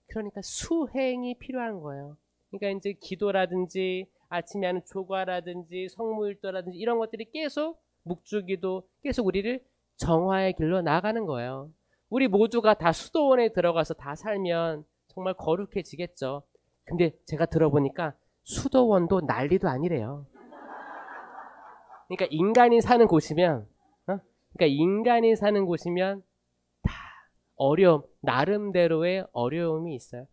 그러니까 수행이 필요한 거예요. 그러니까 이제 기도라든지 아침에 하는 조과라든지 성무일도라든지 이런 것들이 계속 묵주기도, 계속 우리를 정화의 길로 나가는 거예요. 우리 모두가 다 수도원에 들어가서 다 살면 정말 거룩해지겠죠. 근데 제가 들어보니까 수도원도 난리도 아니래요. 그러니까 인간이 사는 곳이면 나름대로의 어려움이 있어요.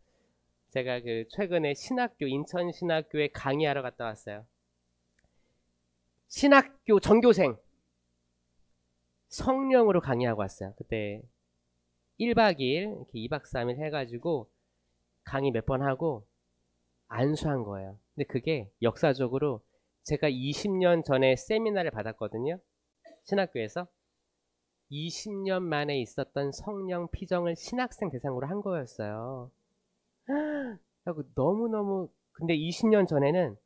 제가 그 최근에 인천 신학교에 강의하러 갔다 왔어요. 신학교 전교생 성령으로 강의하고 왔어요. 그때 1박 2일, 이렇게 2박 3일 해가지고 강의 몇 번 하고 안수한 거예요. 근데 그게 역사적으로 제가 20년 전에 세미나를 받았거든요. 신학교에서 20년 만에 있었던 성령 피정을 신학생 대상으로 한 거였어요. 하고 너무너무, 근데 20년 전에는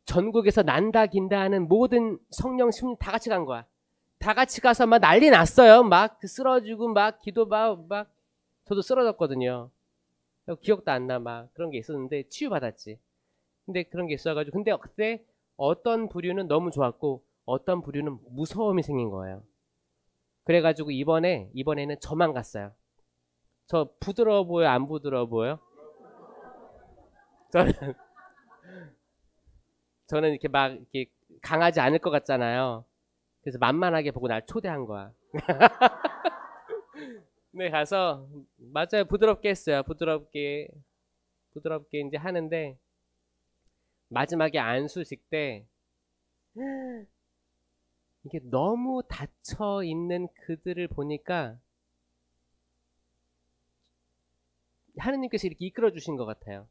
전국에서 난다 긴다 하는 모든 성령 심리 다 같이 간 거야. 다 같이 가서 막 난리 났어요. 막 쓰러지고 막 기도 막 저도 쓰러졌거든요. 기억도 안 나. 막 그런 게 있었는데 치유받았지. 근데 그런 게 있어가지고 근데 그때 어떤 부류는 너무 좋았고 어떤 부류는 무서움이 생긴 거예요. 그래가지고 이번에는 저만 갔어요. 저 부드러워 보여 안 부드러워 보여? 저는 이렇게 막 이렇게 강하지 않을 것 같잖아요. 그래서 만만하게 보고 날 초대한 거야. 네, 가서 맞아요. 부드럽게 했어요. 부드럽게 이제 하는데 마지막에 안수식 때 이게 너무 닫혀 있는 그들을 보니까 하느님께서 이렇게 이끌어 주신 것 같아요.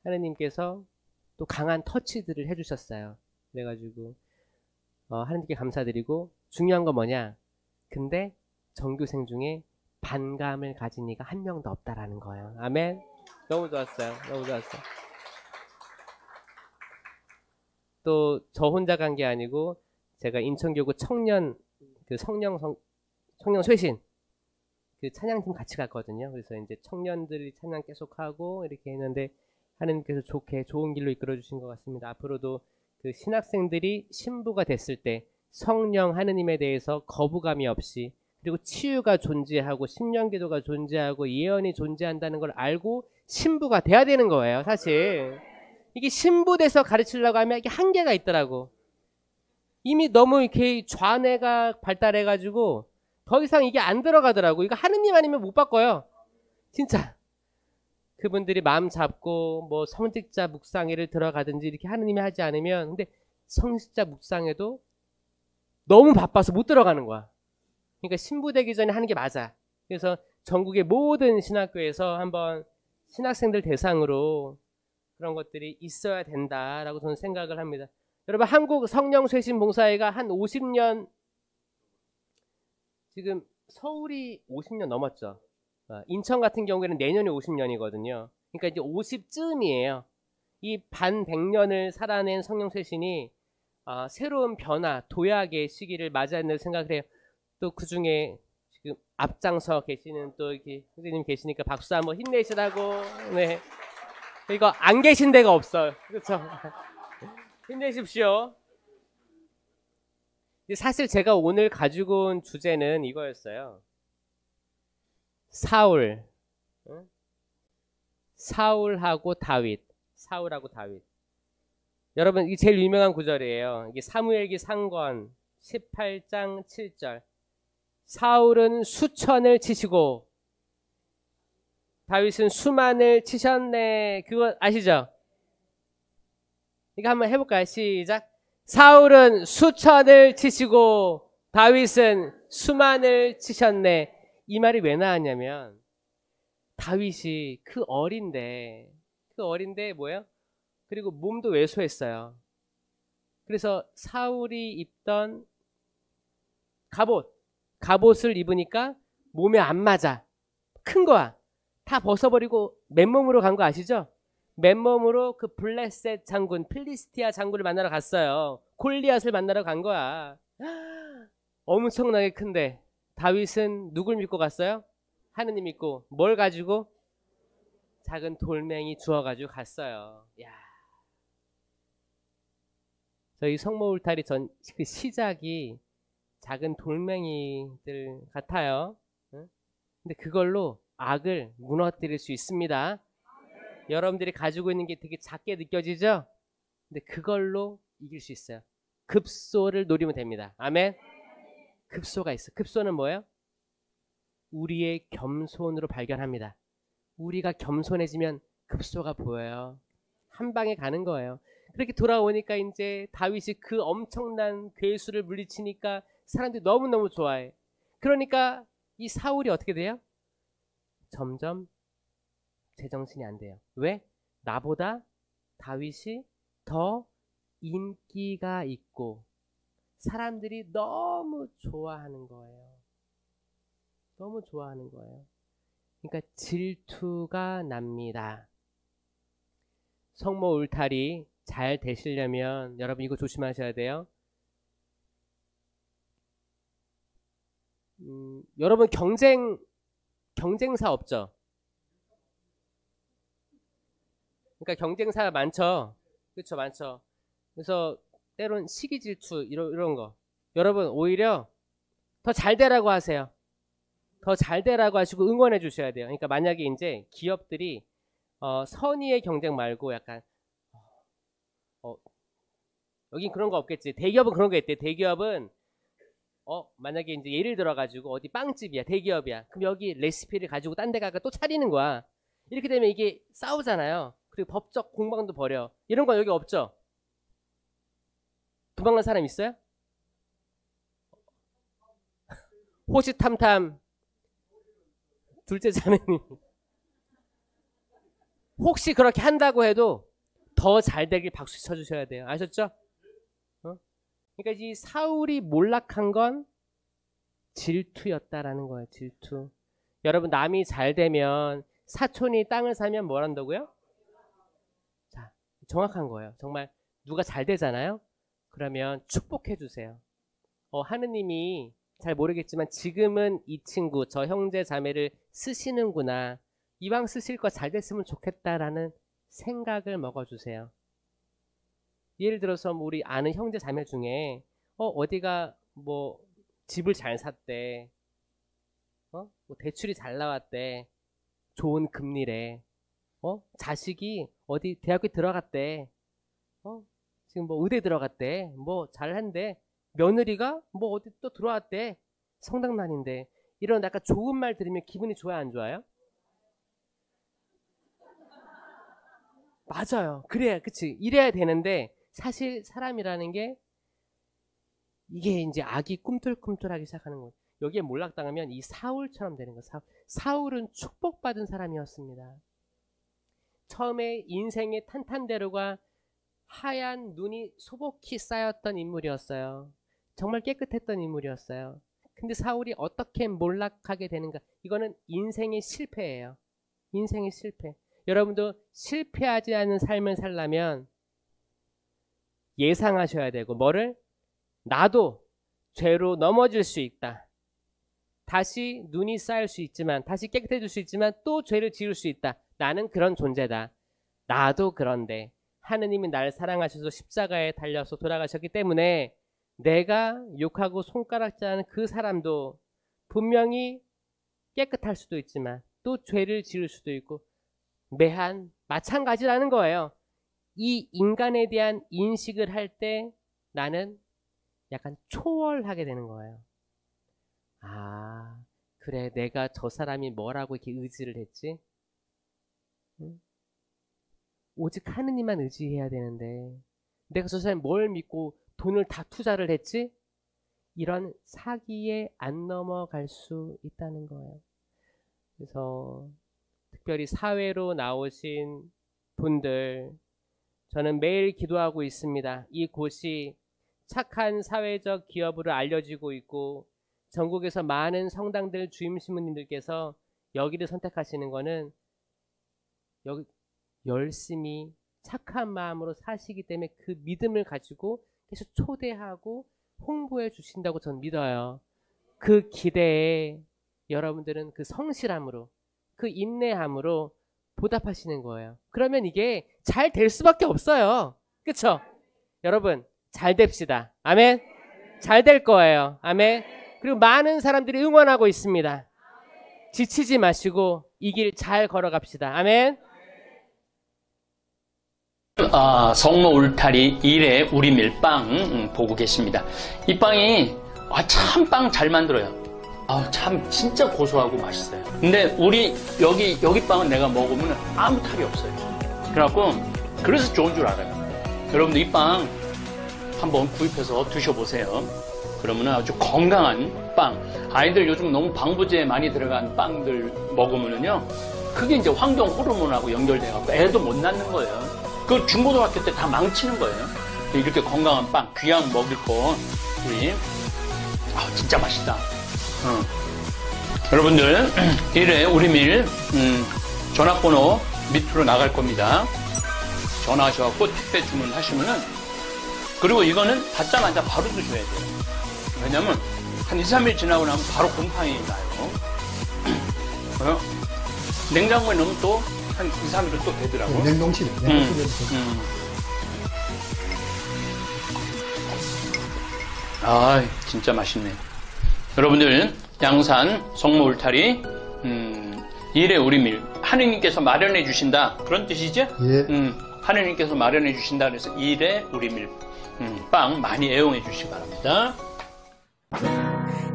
하느님께서 또 강한 터치들을 해주셨어요. 그래가지고 하느님께 감사드리고 중요한 건 뭐냐? 근데 전교생 중에 반감을 가진 이가 한 명도 없다라는 거예요. 아멘. 너무 좋았어요. 너무 좋았어요. 또 저 혼자 간 게 아니고 제가 인천교구 청년 그 청년 쇄신 그 찬양팀 같이 갔거든요. 그래서 이제 청년들이 찬양 계속하고 이렇게 했는데 하느님께서 좋은 길로 이끌어 주신 것 같습니다. 앞으로도 그 신학생들이 신부가 됐을 때 성령 하느님에 대해서 거부감이 없이 그리고 치유가 존재하고 신령기도가 존재하고 예언이 존재한다는 걸 알고 신부가 돼야 되는 거예요. 사실 이게 신부돼서 가르치려고 하면 이게 한계가 있더라고. 이미 너무 이렇게 좌뇌가 발달해가지고 더 이상 이게 안 들어가더라고. 이거 하느님 아니면 못 바꿔요. 진짜. 그분들이 마음 잡고 뭐 성직자 묵상회를 들어가든지 이렇게 하느님이 하지 않으면 근데 성직자 묵상회도 너무 바빠서 못 들어가는 거야. 그러니까 신부 되기 전에 하는 게 맞아. 그래서 전국의 모든 신학교에서 한번 신학생들 대상으로 그런 것들이 있어야 된다라고 저는 생각을 합니다. 여러분 한국 성령쇄신봉사회가 한 50년 지금 서울이 50년 넘었죠. 인천 같은 경우에는 내년이 50년이거든요. 그러니까 이제 50쯤이에요. 이 반 100년을 살아낸 성령쇄신이 새로운 변화, 도약의 시기를 맞이한다고 생각을 해요. 또 그 중에 지금 앞장서 계시는 또 이렇게 선생님 계시니까 박수 한번 힘내시라고. 네. 이거 안 계신 데가 없어요. 그렇죠? 힘내십시오. 사실 제가 오늘 가지고 온 주제는 이거였어요. 사울하고 다윗. 여러분 이게 제일 유명한 구절이에요. 이게 사무엘기 상권 18장 7절. 사울은 수천을 치시고 다윗은 수만을 치셨네. 그거 아시죠? 이거 한번 해볼까요? 시작. 사울은 수천을 치시고 다윗은 수만을 치셨네. 이 말이 왜 나왔냐면 다윗이 그 어린데 뭐예요? 그리고 몸도 왜소했어요. 그래서 사울이 입던 갑옷을 입으니까 몸에 안 맞아. 큰 거야. 다 벗어버리고 맨몸으로 간 거 아시죠? 맨몸으로 그 블레셋 장군, 필리스티아 장군을 만나러 갔어요. 골리앗을 만나러 간 거야. 엄청나게 큰데 다윗은 누굴 믿고 갔어요? 하느님 믿고. 뭘 가지고? 작은 돌멩이 주워가지고 갔어요. 야, 저희 성모 울타리 그 시작이 작은 돌멩이들 같아요. 근데 그걸로 악을 무너뜨릴 수 있습니다. 여러분들이 가지고 있는 게 되게 작게 느껴지죠? 근데 그걸로 이길 수 있어요. 급소를 노리면 됩니다. 아멘. 급소가 있어. 급소는 뭐예요? 우리의 겸손으로 발견합니다. 우리가 겸손해지면 급소가 보여요. 한 방에 가는 거예요. 그렇게 돌아오니까 이제 다윗이 그 엄청난 괴수를 물리치니까 사람들이 너무너무 좋아해. 그러니까 이 사울이 어떻게 돼요? 점점 제정신이 안 돼요. 왜? 나보다 다윗이 더 인기가 있고 사람들이 너무 좋아하는 거예요. 너무 좋아하는 거예요. 그러니까 질투가 납니다. 성모 울타리 잘 되시려면 여러분 이거 조심하셔야 돼요. 여러분 경쟁사 없죠? 그러니까 경쟁사 많죠? 그렇죠, 많죠. 그래서 때론 시기 질투 이런 거. 여러분 오히려 더 잘 되라고 하세요. 더 잘 되라고 하시고 응원해 주셔야 돼요. 그러니까 만약에 이제 기업들이 선의의 경쟁 말고 약간 여긴 그런 거 없겠지. 대기업은 그런 거 있대. 대기업은 만약에 이제 예를 들어 가지고 어디 빵집이야, 대기업이야. 그럼 여기 레시피를 가지고 딴 데 가가 또 차리는 거야. 이렇게 되면 이게 싸우잖아요. 그리고 법적 공방도 벌여. 이런 건 여기 없죠. 도망간 사람 있어요? 호시탐탐 둘째 자매님. 혹시 그렇게 한다고 해도 더 잘 되길 박수 쳐주셔야 돼요. 아셨죠? 그러니까 이 사울이 몰락한 건 질투였다라는 거예요. 질투. 여러분 남이 잘 되면 사촌이 땅을 사면 뭘 한다고요? 자, 정확한 거예요. 정말 누가 잘 되잖아요. 그러면 축복해 주세요. 하느님이 잘 모르겠지만 지금은 이 친구, 저 형제 자매를 쓰시는구나. 이왕 쓰실 거 잘 됐으면 좋겠다라는 생각을 먹어주세요. 예를 들어서 우리 아는 형제 자매 중에 어디가 뭐 집을 잘 샀대, 뭐 대출이 잘 나왔대, 좋은 금리래, 자식이 어디 대학교에 들어갔대, 지금 뭐 의대 들어갔대, 뭐 잘한대, 며느리가 뭐 어디 또 들어왔대, 성당난인데, 이런 약간 좋은 말 들으면 기분이 좋아요, 안 좋아요? 맞아요. 그래야, 그치. 이래야 되는데, 사실 사람이라는 게, 이게 이제 악이 꿈틀꿈틀하기 시작하는 거예요. 여기에 몰락당하면 이 사울처럼 되는 거예요. 사울은 축복받은 사람이었습니다. 처음에 인생의 탄탄대로가 하얀 눈이 소복히 쌓였던 인물이었어요. 정말 깨끗했던 인물이었어요. 근데 사울이 어떻게 몰락하게 되는가? 이거는 인생의 실패예요. 인생의 실패. 여러분도 실패하지 않은 삶을 살려면 예상하셔야 되고, 뭐를? 나도 죄로 넘어질 수 있다. 다시 눈이 쌓일 수 있지만, 다시 깨끗해질 수 있지만 또 죄를 지을 수 있다. 나는 그런 존재다. 나도 그런데 하느님이 나를 사랑하셔서 십자가에 달려서 돌아가셨기 때문에 내가 욕하고 손가락질하는 그 사람도 분명히 깨끗할 수도 있지만 또 죄를 지을 수도 있고 매한 마찬가지라는 거예요. 이 인간에 대한 인식을 할 때 나는 약간 초월하게 되는 거예요. 아, 그래, 내가 저 사람이 뭐라고 이렇게 의지를 했지? 응? 오직 하느님만 의지해야 되는데 내가 저 사람이 뭘 믿고 돈을 다 투자를 했지? 이런 사기에 안 넘어갈 수 있다는 거예요. 그래서 특별히 사회로 나오신 분들, 저는 매일 기도하고 있습니다. 이 곳이 착한 사회적 기업으로 알려지고 있고 전국에서 많은 성당들 주임 신부님들께서 여기를 선택하시는 거는 여기 열심히 착한 마음으로 사시기 때문에 그 믿음을 가지고 계속 초대하고 홍보해 주신다고 저는 믿어요. 그 기대에 여러분들은 그 성실함으로, 그 인내함으로 보답하시는 거예요. 그러면 이게 잘 될 수밖에 없어요. 그쵸? 여러분 잘 됩시다. 아멘. 잘 될 거예요. 아멘. 그리고 많은 사람들이 응원하고 있습니다. 지치지 마시고 이 길 잘 걸어갑시다. 아멘. 성로 울타리 1회 우리 밀빵 보고 계십니다. 이 빵이 참 빵 잘 만들어요. 참 진짜 고소하고 맛있어요. 근데 우리 여기 빵은 내가 먹으면 아무 탈이 없어요. 그래서 좋은 줄 알아요. 여러분들 이 빵 한번 구입해서 드셔보세요. 그러면 아주 건강한 빵. 아이들 요즘 너무 방부제 많이 들어간 빵들 먹으면은요, 그게 이제 환경 호르몬하고 연결돼갖고 애도 못 낳는 거예요. 그 중고등학교 때 다 망치는 거예요. 이렇게 건강한 빵, 귀한 먹을 거, 우리, 진짜 맛있다. 여러분들, 1회 우리밀, 전화번호 밑으로 나갈 겁니다. 전화하셔갖고 택배 주문하시면은, 그리고 이거는 받자마자 바로 드셔야 돼요. 왜냐면, 한 2, 3일 지나고 나면 바로 곰팡이 나요. 냉장고에 넣으면 또 한 2, 3일은 또 되더라고. 냉동실에. 진짜 맛있네. 여러분들, 양산, 성모 울타리, 1회 우리밀. 하느님께서 마련해 주신다. 그런 뜻이죠? 예. 하느님께서 마련해 주신다. 그래서 1회 우리밀. 빵 많이 애용해 주시기 바랍니다.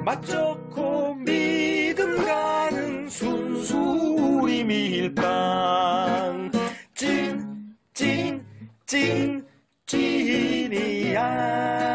맛 좋고 믿음 가는 순수 우리 밀빵 찐이야.